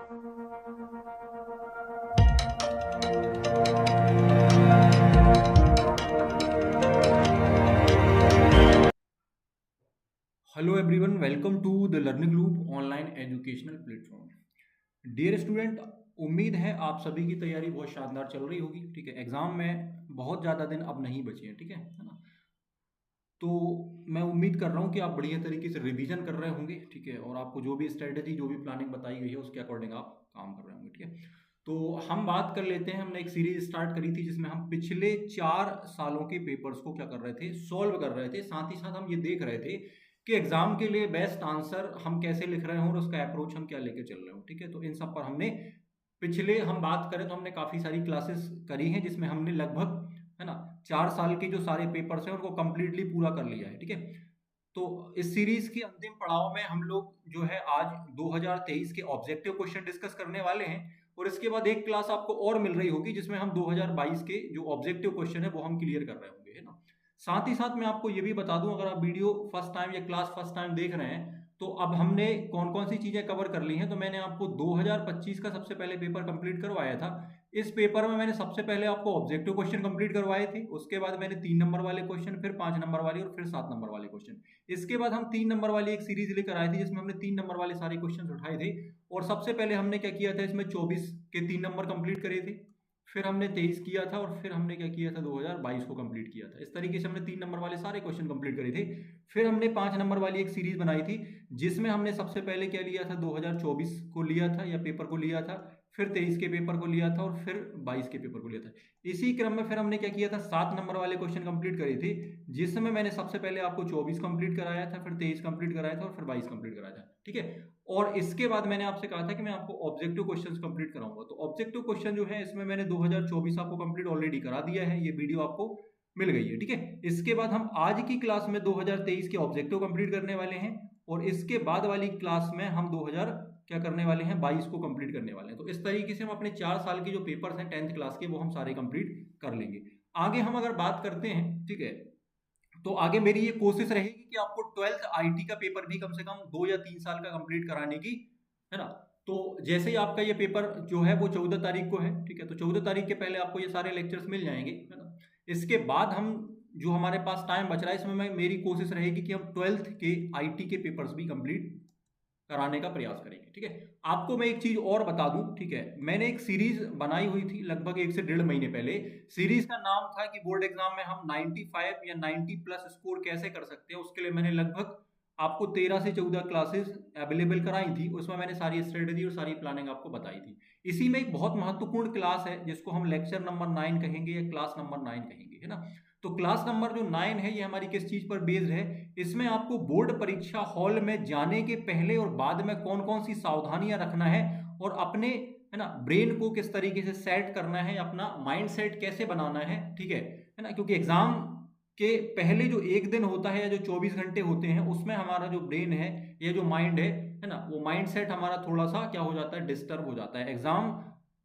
Hello everyone, welcome to the learning loop online educational platform. Dear student, उम्मीद है आप सभी की तैयारी बहुत शानदार चल रही होगी। ठीक है, एग्जाम में बहुत ज़्यादा दिन अब नहीं बचे हैं। ठीक है ना। तो मैं उम्मीद कर रहा हूँ कि आप बढ़िया तरीके से रिवीजन कर रहे होंगे। ठीक है, और आपको जो भी स्ट्रेटेजी, जो भी प्लानिंग बताई गई है उसके अकॉर्डिंग आप काम कर रहे होंगे। ठीक है, तो हम बात कर लेते हैं। हमने एक सीरीज स्टार्ट करी थी जिसमें हम पिछले 4 सालों के पेपर्स को क्या कर रहे थे, सॉल्व कर रहे थे। साथ ही साथ हम ये देख रहे थे कि एग्जाम के लिए बेस्ट आंसर हम कैसे लिख रहे हो और उसका अप्रोच हम क्या लेके चल रहे हो। ठीक है, तो इन सब पर हमने पिछले, हम बात करें तो हमने काफ़ी सारी क्लासेस करी हैं जिसमें हमने लगभग, है ना, 4 साल के जो सारे पेपर्स हैं उनको कंप्लीटली पूरा कर लिया है। ठीक है, तो इस सीरीज के अंतिम पड़ाव में हम लोग जो है आज 2023 के ऑब्जेक्टिव क्वेश्चन डिस्कस करने वाले हैं। और इसके बाद एक क्लास आपको और मिल रही होगी जिसमें हम 2022 के जो ऑब्जेक्टिव क्वेश्चन है वो हम क्लियर कर रहे होंगे, है ना। साथ ही साथ मैं आपको ये भी बता दूं, अगर आप वीडियो फर्स्ट टाइम या क्लास फर्स्ट टाइम देख रहे हैं तो अब हमने कौन कौन सी चीजें कवर कर ली हैं। तो मैंने आपको 2025 का सबसे पहले पेपर कंप्लीट करवाया था। इस पेपर में मैंने सबसे पहले आपको ऑब्जेक्टिव क्वेश्चन कंप्लीट करवाए थे। उसके बाद मैंने 3 नंबर वाले क्वेश्चन, फिर 5 नंबर वाले और फिर 7 नंबर वाले क्वेश्चन। इसके बाद हम 3 नंबर वाली एक सीरीज लेकर आए थे जिसमें हमने 3 नंबर वाले सारे क्वेश्चन उठाए थे। और सबसे पहले हमने क्या किया था, इसमें 24 के 3 नंबर कंप्लीट करे थे। फिर हमने 23 किया था और फिर हमने क्या किया था, 2022 को कंप्लीट किया था। इस तरीके से हमने 3 नंबर वाले सारे क्वेश्चन कंप्लीट करे थे। फिर हमने 5 नंबर वाली एक सीरीज बनाई थी जिसमें हमने सबसे पहले क्या लिया था, 2024 को लिया था या पेपर को लिया था, फिर 23 के पेपर को लिया था और फिर 22 के पेपर को लिया था। इसी क्रम में फिर हमने क्या किया था, 7 नंबर वाले क्वेश्चन कंप्लीट करे थे जिसमें मैंने सबसे पहले आपको 24 कंप्लीट कराया था, फिर 23 कंप्लीट कराया था और फिर 22 कंप्लीट कराया था। ठीक है, और इसके बाद मैंने आपसे कहा था कि मैं आपको ऑब्जेक्टिव क्वेश्चंस कंप्लीट कराऊंगा। तो ऑब्जेक्टिव क्वेश्चन जो है इसमें मैंने 2024 आपको कंप्लीट ऑलरेडी करा दिया है, ये वीडियो आपको मिल गई है। ठीक है, इसके बाद हम आज की क्लास में 2023 के ऑब्जेक्टिव कंप्लीट करने वाले हैं और इसके बाद वाली क्लास में हम 2000 क्या करने वाले हैं, 22 को कंप्लीट करने वाले हैं। तो इस तरीके से हम अपने 4 साल के जो पेपर्स हैं 10th क्लास के वो हम सारे कंप्लीट कर लेंगे। आगे हम अगर बात करते हैं, ठीक है, तो आगे मेरी ये कोशिश रहेगी कि आपको 12th आईटी का पेपर भी कम से कम 2 या 3 साल का कंप्लीट कराने की, है ना। तो जैसे ही आपका ये पेपर जो है वो 14 तारीख को है, ठीक है, तो 14 तारीख के पहले आपको ये सारे लेक्चर्स मिल जाएंगे, है ना। इसके बाद हम, जो हमारे पास टाइम बच रहा है इसमें मेरी कोशिश रहेगी कि हम 12th के आईटी के पेपर्स भी कंप्लीट कराने का प्रयास करेंगे। ठीक है, आपको मैं एक चीज और बता दूं, ठीक है, मैंने एक सीरीज बनाई हुई थी लगभग 1 से 1.5 महीने पहले। सीरीज का नाम था कि बोर्ड एग्जाम में हम 95 या 90 प्लस स्कोर कैसे कर सकते हैं। उसके लिए मैंने लगभग आपको 13 से 14 क्लासेस अवेलेबल कराई थी। उसमें मैंने सारी स्ट्रेटेजी और सारी प्लानिंग आपको बताई थी। इसी में एक बहुत महत्वपूर्ण क्लास है जिसको हम लेक्चर नंबर 9 कहेंगे या क्लास नंबर 9 कहेंगे, है ना। तो क्लास नंबर जो 9 है ये हमारी किस चीज पर बेस्ड है, इसमें आपको बोर्ड परीक्षा हॉल में जाने के पहले और बाद में कौन कौन सी सावधानियां रखना है और अपने, है ना, ब्रेन को किस तरीके से सेट करना है, अपना माइंड सेट कैसे बनाना है। ठीक है ना, क्योंकि एग्जाम के पहले जो एक दिन होता है या जो 24 घंटे होते हैं उसमें हमारा जो ब्रेन है या जो माइंड है ना, वो माइंड सेट हमारा थोड़ा सा क्या हो जाता है, डिस्टर्ब हो जाता है। एग्जाम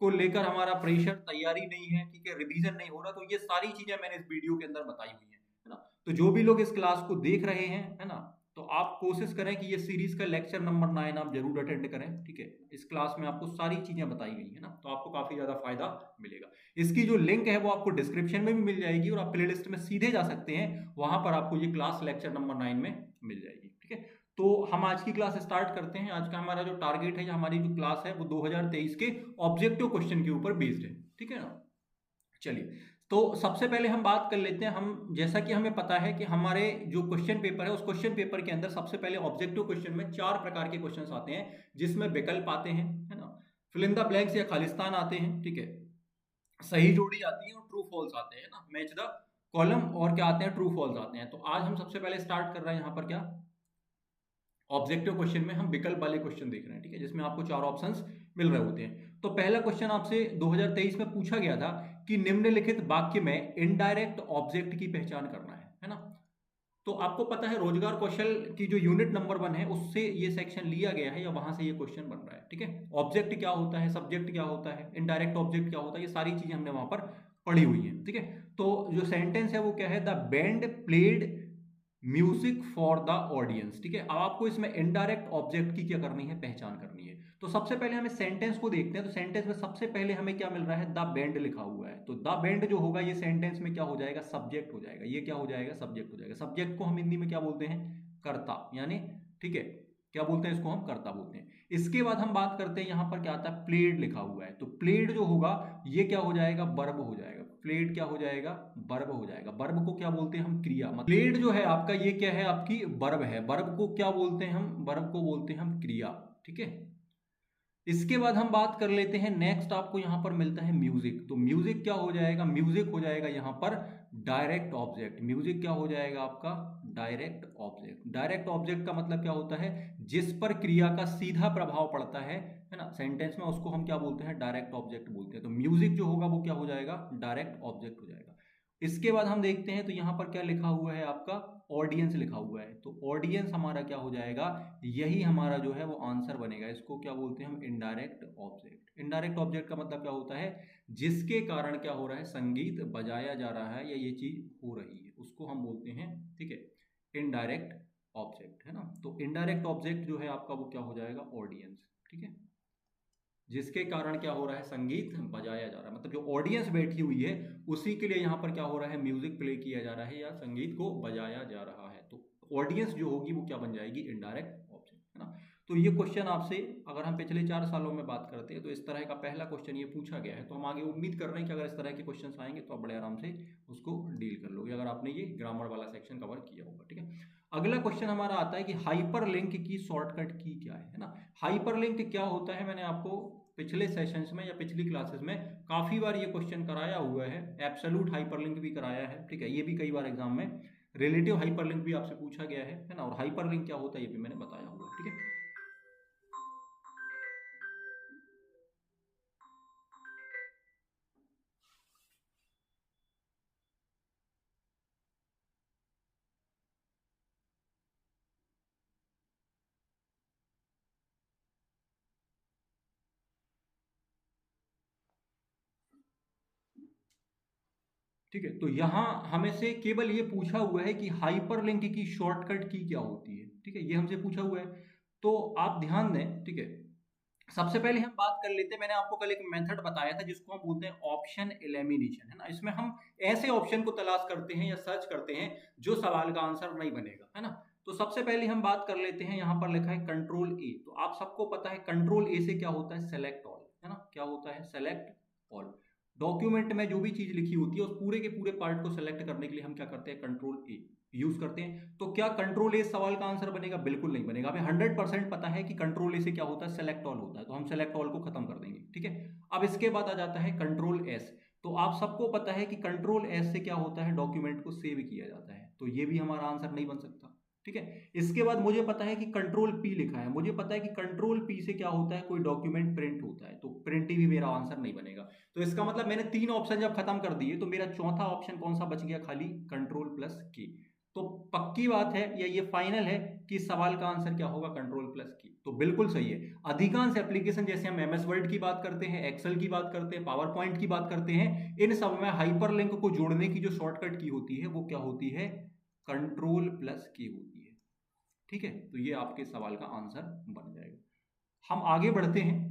को लेकर हमारा प्रेशर, तैयारी नहीं है, ठीक है, रिवीजन नहीं हो रहा। तो ये सारी चीजें मैंने इस वीडियो के अंदर बताई हुई है ना। तो जो भी लोग इस क्लास को देख रहे हैं, है ना, तो आप कोशिश करें कि ये सीरीज का लेक्चर नंबर 9 आप जरूर अटेंड करें। ठीक है, इस क्लास में आपको सारी चीजें बताई गई है ना, तो आपको काफी ज्यादा फायदा मिलेगा। इसकी जो लिंक है वो आपको डिस्क्रिप्शन में भी मिल जाएगी और आप प्लेलिस्ट में सीधे जा सकते हैं, वहां पर आपको ये क्लास लेक्चर नंबर 9 में मिल जाएगी। ठीक है, तो हम आज की क्लास स्टार्ट करते हैं। आज का हमारा जो टारगेट है, हमारी जो क्लास है वो 2023 के ऑब्जेक्टिव क्वेश्चन के ऊपर बेस्ड है। ठीक है ना, चलिए, तो सबसे पहले हम बात कर लेते हैं। हम, जैसा कि हमें पता है कि हमारे जो क्वेश्चन पेपर है उस क्वेश्चन पेपर के अंदर सबसे पहले ऑब्जेक्टिव क्वेश्चन में 4 प्रकार के क्वेश्चंस आते हैं जिसमें विकल्प आते हैं, है ना, फिल इन द ब्लैंक्स या खालिस्तान आते हैं, ठीक है, सही जोड़ी आती है और ट्रू फॉल्स आते हैं ना, मैच द कॉलम, और क्या आते हैं, ट्रू फॉल्स आते हैं। तो आज हम सबसे पहले स्टार्ट कर रहे हैं यहाँ पर क्या, ऑब्जेक्टिव क्वेश्चन में हम विकल्प वाले क्वेश्चन देख रहे हैं। ठीक है, जिसमें आपको 4 ऑप्शंस मिल रहे होते हैं। तो पहला क्वेश्चन आपसे 2023 में पूछा गया था कि निम्नलिखित वाक्य में इनडायरेक्ट ऑब्जेक्ट की पहचान करना है ना। तो आपको पता है रोजगार कौशल की जो यूनिट नंबर 1 है उससे ये सेक्शन लिया गया है या वहां से ये क्वेश्चन बन रहा है। ठीक है, ऑब्जेक्ट क्या होता है, सब्जेक्ट क्या होता है, इनडायरेक्ट ऑब्जेक्ट क्या होता है, ये सारी चीजें हमने वहां पर पढ़ी हुई है। ठीक है, तो जो सेंटेंस है वो क्या है, the band played music for the audience. ठीक है, अब आपको इसमें इनडायरेक्ट ऑब्जेक्ट की क्या करनी है, पहचान करनी है। तो सबसे पहले हमें सेंटेंस को देखते हैं। तो सेंटेंस में सबसे पहले हमें क्या मिल रहा है, द बैंड लिखा हुआ है। तो द बैंड जो होगा ये सेंटेंस में क्या हो जाएगा, सब्जेक्ट हो जाएगा। ये क्या हो जाएगा, सब्जेक्ट हो जाएगा। सब्जेक्ट को हम हिंदी में क्या बोलते हैं, कर्ता, यानी ठीक है, क्या बोलते हैं इसको, हम कर्ता बोलते हैं। इसके बाद हम बात करते हैं, यहां पर क्या आता है, प्लेड लिखा हुआ है। तो प्लेड जो होगा ये क्या हो जाएगा, वर्ब हो जाएगा। प्लेड क्या हो जाएगा, वर्ब हो जाएगा। वर्ब को क्या बोलते हैं हम, क्रिया। मतलब प्लेड जो है आपका, ये क्या है, आपकी वर्ब है। वर्ब को क्या बोलते हैं हम, वर्ब को बोलते हैं हम क्रिया। ठीक है, इसके बाद हम बात कर लेते हैं नेक्स्ट, आपको यहां पर मिलता है म्यूजिक। तो म्यूजिक क्या हो जाएगा, म्यूजिक हो जाएगा यहां पर डायरेक्ट ऑब्जेक्ट। म्यूजिक क्या हो जाएगा आपका, डायरेक्ट ऑब्जेक्ट। डायरेक्ट ऑब्जेक्ट का मतलब क्या होता है, जिस पर क्रिया का सीधा प्रभाव पड़ता है ना सेंटेंस में, उसको हम क्या बोलते हैं, डायरेक्ट ऑब्जेक्ट बोलते हैं। तो म्यूजिक जो होगा वो क्या हो जाएगा, डायरेक्ट ऑब्जेक्ट हो जाएगा। इसके बाद हम देखते हैं, तो यहां पर क्या लिखा हुआ है आपका, ऑडियंस लिखा हुआ है। तो ऑडियंस हमारा क्या हो जाएगा, यही हमारा जो है वो आंसर बनेगा। इसको क्या बोलते हैं हम, इनडायरेक्ट ऑब्जेक्ट। इनडायरेक्ट ऑब्जेक्ट का मतलब क्या होता है, जिसके कारण क्या हो रहा है, संगीत बजाया जा रहा है या ये चीज हो रही है, उसको हम बोलते हैं, ठीक है, इनडायरेक्ट ऑब्जेक्ट, है ना। तो इनडायरेक्ट ऑब्जेक्ट जो है आपका वो क्या हो जाएगा, ऑडियंस। ठीक है, जिसके कारण क्या हो रहा है, संगीत बजाया जा रहा है। मतलब जो ऑडियंस बैठी हुई है उसी के लिए यहाँ पर क्या हो रहा है, म्यूजिक प्ले किया जा रहा है या संगीत को बजाया जा रहा है। तो ऑडियंस जो होगी वो क्या बन जाएगी, इनडायरेक्ट ऑब्जेक्ट, है ना। तो ये क्वेश्चन आपसे, अगर हम पिछले 4 सालों में बात करते हैं तो इस तरह का पहला क्वेश्चन ये पूछा गया है। तो हम आगे उम्मीद कर रहे हैं कि अगर इस तरह के क्वेश्चन आएंगे तो आप बड़े आराम से उसको डील कर लोगे, अगर आपने ये ग्रामर वाला सेक्शन कवर किया होगा। ठीक है, अगला क्वेश्चन हमारा आता है कि हाइपर लिंक की शॉर्टकट की क्या है ना। हाइपर लिंक क्या होता है, मैंने आपको पिछले सेशंस में या पिछली क्लासेस में काफी बार ये क्वेश्चन कराया हुआ है। एब्सोल्यूट हाइपरलिंक भी कराया है, ठीक है, ये भी कई बार एग्जाम में। रिलेटिव हाइपरलिंक भी आपसे पूछा गया है ना। और हाइपरलिंक क्या होता है ये भी मैंने बताया हुआ है। ठीक है, ठीक है। तो यहाँ हमें से केवल ये पूछा हुआ है कि हाइपरलिंक की शॉर्टकट की क्या होती है। ठीक है, ये हमसे पूछा हुआ है। तो आप ध्यान दें, ठीक है। सबसे पहले हम बात कर लेते हैं, मैंने आपको कल एक मेथड बताया था जिसको हम बोलते हैं ऑप्शन एलिमिनेशन, है ना। इसमें हम ऐसे ऑप्शन को तलाश करते हैं या सर्च करते हैं जो सवाल का आंसर नहीं बनेगा, है ना। तो सबसे पहले हम बात कर लेते हैं, यहां पर लिखा है कंट्रोल ए। तो आप सबको पता है कंट्रोल ए से क्या होता है, सेलेक्ट ऑल, है ना। क्या होता है, सेलेक्ट ऑल। डॉक्यूमेंट में जो भी चीज लिखी होती है उस पूरे के पूरे पार्ट को सेलेक्ट करने के लिए हम क्या करते हैं, कंट्रोल ए यूज करते हैं। तो क्या कंट्रोल ए सवाल का आंसर बनेगा, बिल्कुल नहीं बनेगा। हमें 100% पता है कि कंट्रोल ए से क्या होता है, सेलेक्ट ऑल होता है। तो हम सेलेक्ट ऑल को खत्म कर देंगे। ठीक है, अब इसके बाद आ जाता है कंट्रोल एस। तो आप सबको पता है कि कंट्रोल एस से क्या होता है, डॉक्यूमेंट को सेव किया जाता है। तो ये भी हमारा आंसर नहीं बन सकता। ठीक है, इसके बाद मुझे पता है कि कंट्रोल पी लिखा है, मुझे पता है कि कंट्रोल पी से क्या होता है, कोई डॉक्यूमेंट प्रिंट होता है। तो प्रिंट भी मेरा आंसर नहीं बनेगा। तो इसका मतलब मैंने 3 ऑप्शन जब खत्म कर दिए तो मेरा चौथा ऑप्शन कौन सा बच गया, खाली कंट्रोल प्लस की। तो पक्की बात है या ये फाइनल है कि सवाल का आंसर क्या होगा, कंट्रोल प्लस की। तो बिल्कुल सही है। अधिकांश एप्लीकेशन जैसे हम एमएस वर्ड की बात करते हैं, एक्सेल की बात करते हैं, पावर पॉइंट की बात करते हैं, इन सब में हाइपरलिंक को जोड़ने की जो शॉर्टकट की होती है वो क्या होती है, कंट्रोल प्लस की होती है। ठीक है, तो ये आपके सवाल का आंसर बन जाएगा। हम आगे बढ़ते हैं।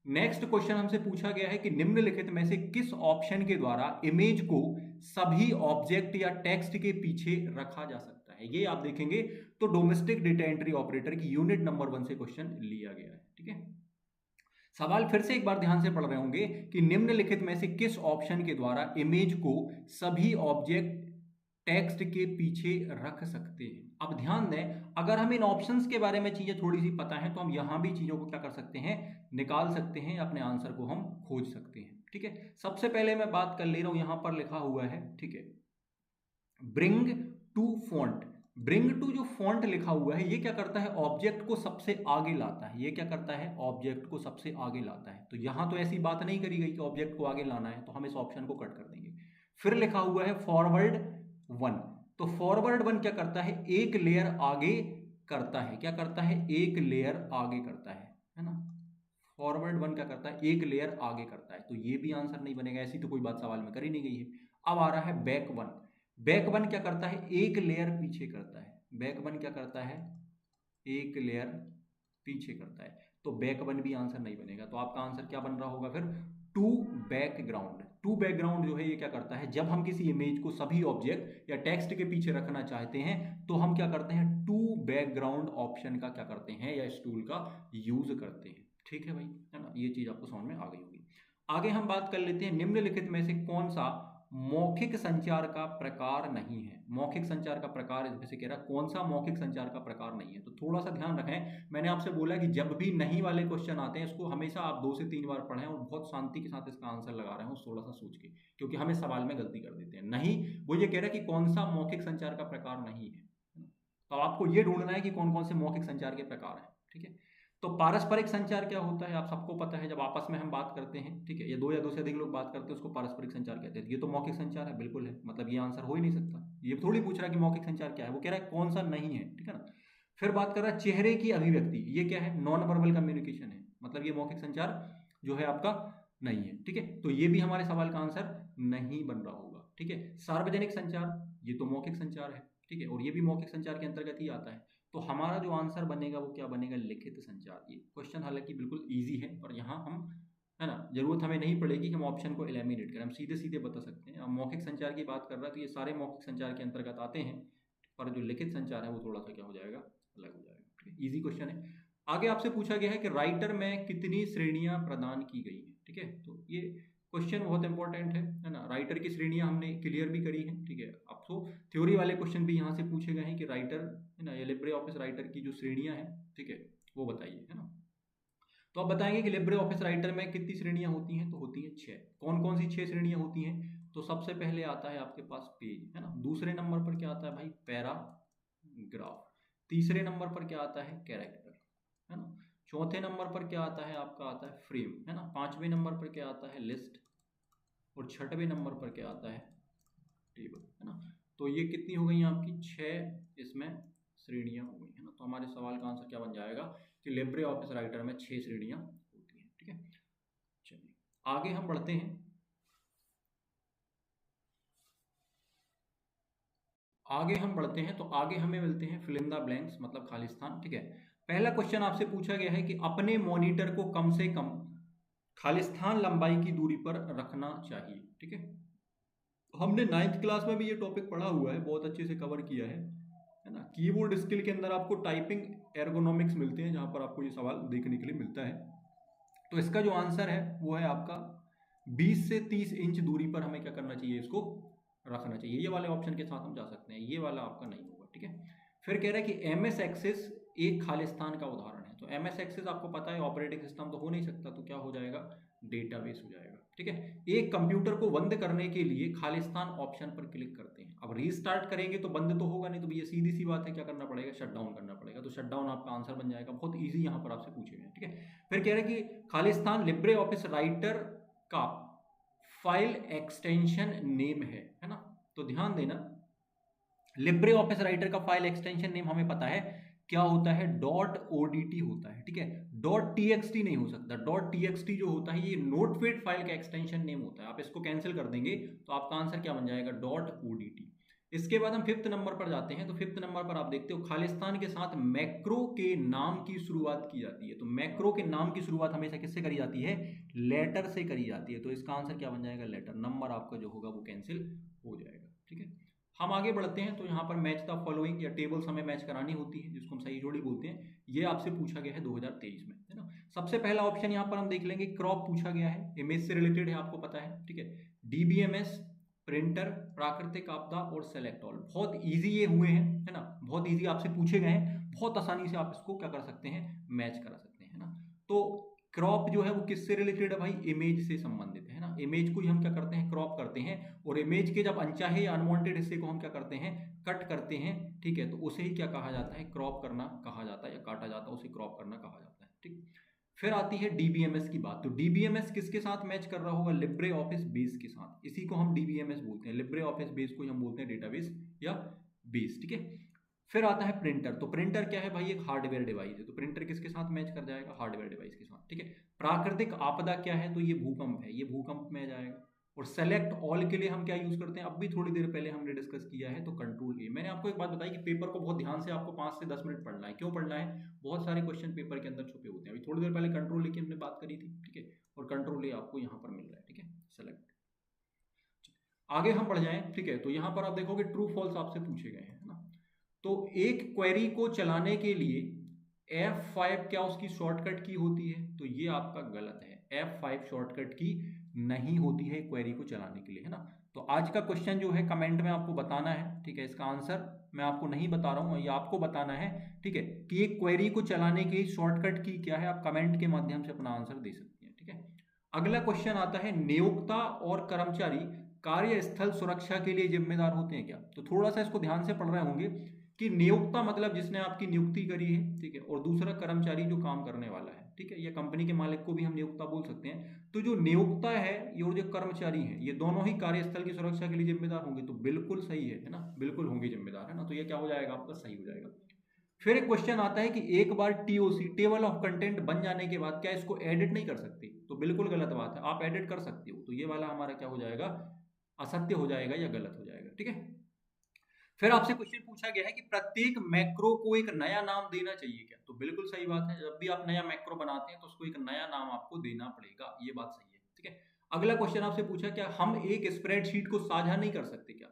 नेक्स्ट क्वेश्चन हमसे पूछा गया है कि निम्नलिखित में से किस ऑप्शन के द्वारा इमेज को सभी ऑब्जेक्ट या टेक्स्ट के पीछे रखा जा सकता है। ये आप देखेंगे तो डोमेस्टिक डेटा एंट्री ऑपरेटर की यूनिट नंबर 1 से क्वेश्चन लिया गया है। ठीक है, सवाल फिर से एक बार ध्यान से पढ़ रहे होंगे कि निम्नलिखित में से किस ऑप्शन के द्वारा इमेज को सभी ऑब्जेक्ट टेक्स्ट के पीछे रख सकते हैं। अब ध्यान दें, अगर हम इन ऑप्शंस के बारे में चीजें थोड़ी सी पता है तो हम यहां भी चीजों को क्या कर सकते हैं, निकाल सकते हैं, अपने आंसर को हम खोज सकते हैं। ठीक है, सबसे पहले मैं बात कर ले रहा हूं, यहां पर लिखा हुआ है, ठीक है, bring to font. Bring to जो फॉन्ट लिखा हुआ है ये क्या करता है, ऑब्जेक्ट को सबसे आगे लाता है। ये क्या करता है, ऑब्जेक्ट को सबसे आगे लाता है। तो यहां तो ऐसी बात नहीं करी गई कि ऑब्जेक्ट को आगे लाना है, तो हम इस ऑप्शन को कट कर देंगे। फिर लिखा हुआ है फॉरवर्ड 1। तो फॉरवर्ड 1 क्या करता है, एक लेयर आगे करता है। क्या करता है, एक लेयर आगे करता है ना। फॉरवर्ड 1 क्या करता है, एक लेयर आगे करता है। तो ये भी आंसर नहीं बनेगा, ऐसी तो कोई बात सवाल में करी नहीं गई है। अब आ रहा है बैक 1। बैक वन क्या करता है, एक लेयर पीछे करता है, बैक वन क्या करता है, एक लेयर पीछे करता है, तो बैक वन भी आंसर नहीं बनेगा। तो आपका आंसर क्या बन रहा होगा फिर, टू बैकग्राउंड। टू बैकग्राउंड जो है ये क्या करता है, जब हम किसी इमेज को सभी ऑब्जेक्ट या टेक्स्ट के पीछे रखना चाहते हैं तो हम क्या करते हैं, टू बैकग्राउंड ऑप्शन का क्या करते हैं, या इस टूल का यूज करते हैं। ठीक है भाई, है ना, ये चीज आपको समझ में आ गई होगी। आगे हम बात कर लेते हैं, निम्नलिखित में से कौन सा मौखिक संचार का प्रकार नहीं है। मौखिक संचार का प्रकार इसमें से कह रहा है कौन सा मौखिक संचार का प्रकार नहीं है। तो थोड़ा सा ध्यान रखें, मैंने आपसे बोला कि जब भी नहीं वाले क्वेश्चन आते हैं इसको हमेशा आप 2 से 3 बार पढ़ें और बहुत शांति के साथ इसका आंसर लगा रहे हो थोड़ा सा सोच के, क्योंकि हमें सवाल में गलती कर देते हैं। नहीं, वो ये कह रहा है कि कौन सा मौखिक संचार का प्रकार नहीं है, तो आपको ये ढूंढना है कि कौन कौन से मौखिक संचार के प्रकार हैं। ठीक है, तो पारस्परिक संचार क्या होता है, आप सबको पता है, जब आपस में हम बात करते हैं, ठीक है, ये दो या दो से अधिक लोग बात करते हैं उसको पारस्परिक संचार कहते हैं। ये तो मौखिक संचार है, बिल्कुल है, मतलब ये आंसर हो ही नहीं सकता। ये थोड़ी पूछ रहा है कि मौखिक संचार क्या है, वो कह रहा है कौन सा नहीं है। ठीक है ना, फिर बात कर रहा है चेहरे की अभिव्यक्ति, ये क्या है, नॉन वर्बल कम्युनिकेशन है, मतलब ये मौखिक संचार जो है आपका नहीं है। ठीक है, तो ये भी हमारे सवाल का आंसर नहीं बन रहा होगा। ठीक है, सार्वजनिक संचार, ये तो मौखिक संचार है। ठीक है, और ये भी मौखिक संचार के अंतर्गत ही आता है। तो हमारा जो आंसर बनेगा वो क्या बनेगा, लिखित संचार। ये क्वेश्चन हालांकि बिल्कुल इजी है और यहाँ हम, है ना, जरूरत हमें नहीं पड़ेगी कि हम ऑप्शन को एलिमिनेट करें, हम सीधे सीधे बता सकते हैं। अब मौखिक संचार की बात कर रहा है तो ये सारे मौखिक संचार के अंतर्गत आते हैं, पर जो लिखित संचार है वो थोड़ा सा क्या हो जाएगा, अलग हो जाएगा। ठीक है, ईजी क्वेश्चन है। आगे आपसे पूछा गया है कि राइटर में कितनी श्रेणियां प्रदान की गई है। ठीक है, तो ये क्वेश्चन बहुत इंपॉर्टेंट है ना। राइटर की श्रेणियां हमने क्लियर भी करी है। ठीक है, अब तो थ्योरी वाले क्वेश्चन भी यहाँ से पूछे गए हैं कि राइटर, है ना, ये लिब्रे ऑफिस राइटर की जो श्रेणियां हैं, ठीक है, वो बताइए, है ना। तो आप बताएंगे कि लिब्रे ऑफिस राइटर में कितनी श्रेणियां होती हैं, तो होती हैं 6। कौन कौन सी 6 श्रेणियां होती हैं, तो सबसे पहले आता है आपके पास पेज, है ना। दूसरे नंबर पर क्या आता है भाई, पैराग्राफ। तीसरे नंबर पर क्या आता है, कैरेक्टर, है ना। चौथे नंबर पर क्या आता है, आपका आता है फ्रेम, है ना। पांचवें नंबर पर क्या आता है, लिस्ट। और छठवें नंबर पर क्या आता है, टेबल, है ना। तो ये कितनी हो गई आपकी, 6 इसमें श्रेणियां हो गई, है ना। तो हमारे सवाल का आंसर क्या बन जाएगा कि लिब्रे ऑफिस राइटर में 6 श्रेणियां होती हैं। ठीक है, चलिए आगे हम बढ़ते हैं। तो आगे हमें मिलते हैं फिल इन द ब्लैंक्स, मतलब खालिस्तान। ठीक है, पहला क्वेश्चन आपसे पूछा गया है कि अपने मॉनिटर को कम से कम खालिस्तान लंबाई की दूरी पर रखना चाहिए। ठीक है, हमने 9th क्लास में भी ये टॉपिक पढ़ा हुआ है, बहुत अच्छे से कवर किया है ना। कीबोर्ड स्किल के अंदर आपको टाइपिंग एर्गोनॉमिक्स मिलते हैं, जहां पर आपको ये सवाल देखने के लिए मिलता है। तो इसका जो आंसर है वो है आपका 20 से 30 इंच दूरी पर हमें क्या करना चाहिए, इसको रखना चाहिए। ये वाले ऑप्शन के साथ हम जा सकते हैं, ये वाला आपका नहीं होगा। ठीक है, फिर कह रहा है कि एम एस एक्सेस एक खालिस्तान का उदाहरण है। तो एम एस एक्सेस आपको पता है ऑपरेटिंग सिस्टम तो हो नहीं सकता, तो क्या हो जाएगा, डेटाबेस हो जाएगा। ठीक है, एक कंप्यूटर को बंद करने के लिए खालिस्तान ऑप्शन पर क्लिक करते हैं। अब रीस्टार्ट करेंगे तो बंद तो होगा नहीं, तो भैया सीधी सी बात है, क्या करना पड़ेगा, शट डाउन करना पड़ेगा। तो शट डाउन आपका आंसर बन जाएगा, बहुत ईजी यहाँ पर आपसे पूछे गए। ठीक है, फिर कह रहे हैं कि खालिस्तान लिब्रे ऑफिस राइटर का फाइल एक्सटेंशन नेम है ना। तो ध्यान देना, लिब्रे ऑफिस राइटर का फाइल एक्सटेंशन नेम हमें पता है क्या होता है, डॉट ओडीटी होता है। ठीक है, डॉट टीएक्सटी नहीं हो सकता। डॉट टीएक्सटी जो होता है ये नोटपैड फाइल का एक्सटेंशन नेम होता है। आप इसको कैंसिल कर देंगे तो आपका आंसर क्या बन जाएगा, डॉट ओडीटी। इसके बाद हम 5th नंबर पर जाते हैं। तो 5th नंबर पर आप देखते हो खालिस्तान के साथ मैक्रो के नाम की शुरुआत की जाती है। तो मैक्रो के नाम की शुरुआत हमेशा किससे करी जाती है, लेटर से करी जाती है। तो इसका आंसर क्या बन जाएगा, लेटर। नंबर आपका जो होगा वो कैंसिल हो जाएगा। ठीक है, हम आगे बढ़ते हैं। तो यहाँ पर मैच द फॉलोइंग या टेबल्स हमें मैच करानी होती है, जिसको हम सही जोड़ी बोलते हैं। ये आपसे पूछा गया है 2023 में, है ना। सबसे पहला ऑप्शन यहाँ पर हम देख लेंगे, क्रॉप पूछा गया है, इमेज से रिलेटेड है, आपको पता है। ठीक है, डीबीएमएस, प्रिंटर, प्राकृतिक आपदा और सेलेक्ट ऑल, बहुत इजी ये हुए हैं, है ना। बहुत इजी आपसे पूछे गए हैं, बहुत आसानी से आप इसको क्या कर सकते हैं, मैच करा सकते हैं, है ना। तो क्रॉप जो है वो किससे रिलेटेड है भाई, इमेज से संबंधित है ना। इमेज को ही हम क्या करते हैं, क्रॉप करते हैं, और इमेज के जब अनचाहे या अनवांटेड हिस्से को हम क्या करते हैं, कट करते हैं। ठीक है, तो उसे ही क्या कहा जाता है, क्रॉप करना कहा जाता है, या काटा जाता है उसे क्रॉप करना कहा जाता है। ठीक, फिर आती है डीबीएमएस की बात। तो डीबीएमएस किसके साथ मैच कर रहा होगा, लिब्रे ऑफिस बेस के साथ। इसी को हम डीबीएमएस बोलते हैं, लिब्रे ऑफिस बेस को हम बोलते हैं डेटाबेस या बेस। ठीक है, फिर आता है प्रिंटर। तो प्रिंटर क्या है भाई, एक हार्डवेयर डिवाइस है। तो प्रिंटर किसके साथ मैच कर जाएगा, हार्डवेयर डिवाइस के साथ। ठीक है, प्राकृतिक आपदा क्या है, तो ये भूकंप है, ये भूकंप में आ जाएगा। और सेलेक्ट ऑल के लिए हम क्या यूज करते हैं, अब भी थोड़ी देर पहले हमने डिस्कस किया है, तो कंट्रोल ए। मैंने आपको एक बात बताई कि पेपर को बहुत ध्यान से आपको 5 से 10 मिनट पढ़ना है। क्यों पढ़ना है, बहुत सारे क्वेश्चन पेपर के अंदर छुपे होते हैं। अभी थोड़ी देर पहले कंट्रोल ए की हमने बात करी थी, ठीक है, और कंट्रोल ए आपको यहाँ पर मिल रहा है, ठीक है, सेलेक्ट। आगे हम बढ़ जाएं, ठीक है, तो यहाँ पर आप देखोगे ट्रू फॉल्स आपसे पूछे गए हैं, है ना। तो एक क्वेरी को चलाने के लिए F5 क्या उसकी शॉर्टकट की होती है, तो ये आपका गलत है। F5 शॉर्टकट की नहीं होती है क्वेरी को चलाने के लिए, है ना। तो आज का क्वेश्चन जो है कमेंट में आपको बताना है, ठीक है, इसका आंसर मैं आपको नहीं बता रहा हूं, ये आपको बताना है, ठीक है, कि एक क्वेरी को चलाने की शॉर्टकट की क्या है। आप कमेंट के माध्यम से अपना आंसर दे सकते हैं, ठीक है। अगला क्वेश्चन आता है, नियोक्ता और कर्मचारी कार्यस्थल सुरक्षा के लिए जिम्मेदार होते हैं क्या। तो थोड़ा सा इसको ध्यान से पढ़ रहे होंगे कि नियोक्ता मतलब जिसने आपकी नियुक्ति करी है, ठीक है, और दूसरा कर्मचारी जो काम करने वाला है, ठीक है, या कंपनी के मालिक को भी हम नियोक्ता बोल सकते हैं। तो जो नियोक्ता है ये और जो कर्मचारी है, ये दोनों ही कार्यस्थल की सुरक्षा के लिए जिम्मेदार होंगे। तो बिल्कुल सही है ना, बिल्कुल होंगे जिम्मेदार, है ना। तो ये क्या हो जाएगा आपका, सही हो जाएगा। फिर एक क्वेश्चन आता है कि एक बार टीओसी टेबल ऑफ कंटेंट बन जाने के बाद क्या इसको एडिट नहीं कर सकते। तो बिल्कुल गलत बात है, आप एडिट कर सकते हो। तो ये वाला हमारा क्या हो जाएगा, असत्य हो जाएगा या गलत हो जाएगा, ठीक है। फिर आपसे क्वेश्चन पूछा गया है कि प्रत्येक मैक्रो को एक नया नाम देना चाहिए क्या। तो बिल्कुल सही बात है, जब भी आप नया मैक्रो बनाते हैं तो उसको एक नया नाम आपको देना पड़ेगा, ये बात सही है, ठीक है। अगला क्वेश्चन आपसे पूछा, क्या हम एक स्प्रेडशीट को साझा नहीं कर सकते क्या।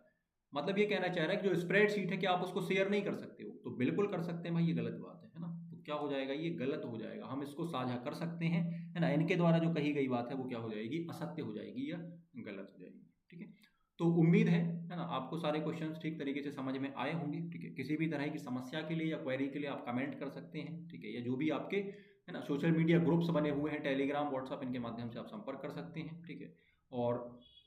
मतलब ये कहना चाह रहा है कि जो स्प्रेडशीट है क्या आप उसको शेयर नहीं कर सकते हो। तो बिल्कुल कर सकते हैं भाई, ये गलत बात है ना। तो क्या हो जाएगा, ये गलत हो जाएगा। हम इसको साझा कर सकते हैं, है ना। इनके द्वारा जो कही गई बात है वो क्या हो जाएगी, असत्य हो जाएगी या गलत हो जाएगी, ठीक है। तो उम्मीद है ना, आपको सारे क्वेश्चंस ठीक तरीके से समझ में आए होंगे, ठीक है। किसी भी तरह की समस्या के लिए या क्वेरी के लिए आप कमेंट कर सकते हैं, ठीक है, या जो भी आपके, है ना, सोशल मीडिया ग्रुप्स बने हुए हैं, टेलीग्राम, व्हाट्सअप, इनके माध्यम से आप संपर्क कर सकते हैं, ठीक है। और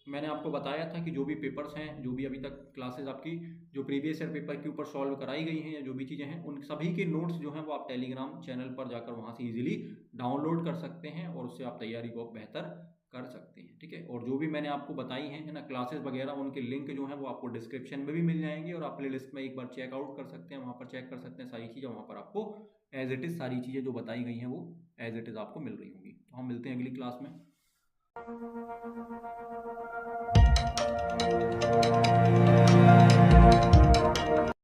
मैंने आपको बताया था कि जो भी पेपर्स हैं, जो भी अभी तक क्लासेस आपकी जो प्रीवियस ईयर पेपर के ऊपर सॉल्व कराई गई हैं, या जो भी चीज़ें हैं, उन सभी के नोट्स जो हैं वो आप टेलीग्राम चैनल पर जाकर वहाँ से इजीली डाउनलोड कर सकते हैं, और उससे आप तैयारी को बेहतर कर सकते हैं, ठीक है। और जो भी मैंने आपको बताई हैं, है ना, क्लासेस वगैरह, उनके लिंक जो है वो आपको डिस्क्रिप्शन में भी मिल जाएंगे, और आप प्ले लिस्ट में एक बार चेकआउट कर सकते हैं, वहाँ पर चेक कर सकते हैं सारी चीज़ें। वहाँ पर आपको एज इट इज़ सारी चीज़ें जो बताई गई हैं वो एज इट इज़ आपको मिल रही होंगी। तो हम मिलते हैं अगली क्लास में।